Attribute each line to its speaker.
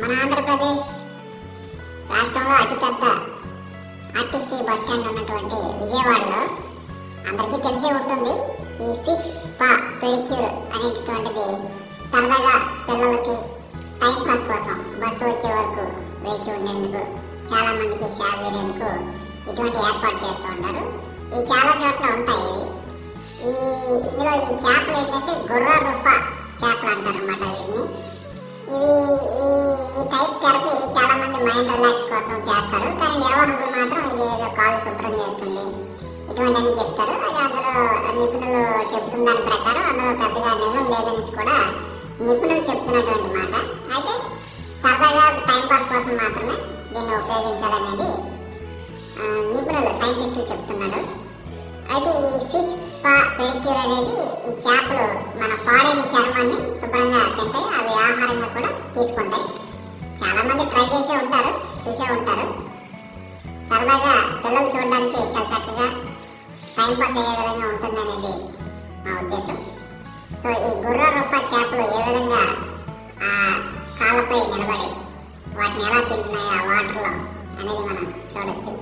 Speaker 1: మన ఆంధ్రప్రదేశ్ రాష్ట్రంలో అతిపెద్ద ఆర్టీసీ బస్టాండ్ ఉన్నటువంటి విజయవాడలో అందరికీ తెలిసే ఉంటుంది. ఈ ఫిష్ స్పా పెడిక్యూర్ అనేటటువంటిది సరదాగా పిల్లలకి టైం పాస్ కోసం బస్సు వచ్చే వరకు వేచి ఉండేందుకు, చాలా మందికి సేవ తీరేందుకు ఇటువంటి ఏర్పాటు చేస్తూ ఉంటారు. ఇవి చాలా చోట్ల ఉంటాయి. ఇందులో ఈ చేపలు ఏంటంటే గుర్రా రుఫా చేపలు అంటారు అన్నమాట. వీటిని ఈ టైప్ థెరపీ చాలా మంది మైండ్ రిలాక్స్ కోసం చేస్తారు. కానీ నిర్వాహకులు మాత్రం ఇది ఏదో కాలు శుభ్రం చేస్తుంది ఇటువంటివన్నీ చెప్తారు. అది అందులో నిపుణులు చెప్తున్న దాని ప్రకారం అందులో పెద్దగా నిజం లేదనేసి కూడా నిపుణులు చెప్తున్నటువంటి మాట. అయితే సరదాగా టైంపాస్ కోసం మాత్రమే దీన్ని ఉపయోగించాలనేది నిపుణులు సైంటిస్టులు చెప్తున్నాడు. అయితే ఈ ఫిష్ స్పా పెడిక్యూర్ అనేది ఈ చేపలు మన పాడైన చర్మాన్ని శుభ్రంగా తింటాయి. అవి ఆహారంగా కూడా తీసుకుంటాయి. చాలా మంది ట్రై చేసే ఉంటారు, చూసే ఉంటారు. సరదాగా పిల్లలు చూడడానికి చాలా చక్కగా టైంపాస్ అయ్యే విధంగా ఉంటుందనేది మా ఉద్దేశం. సో ఈ గుర్ర రూపా చేపలు ఏ విధంగా ఆ కాళ్ళపై నిలబడి వాటిని ఎలా తింటున్నాయి ఆ వాటర్లో అనేది మనం చూడొచ్చు.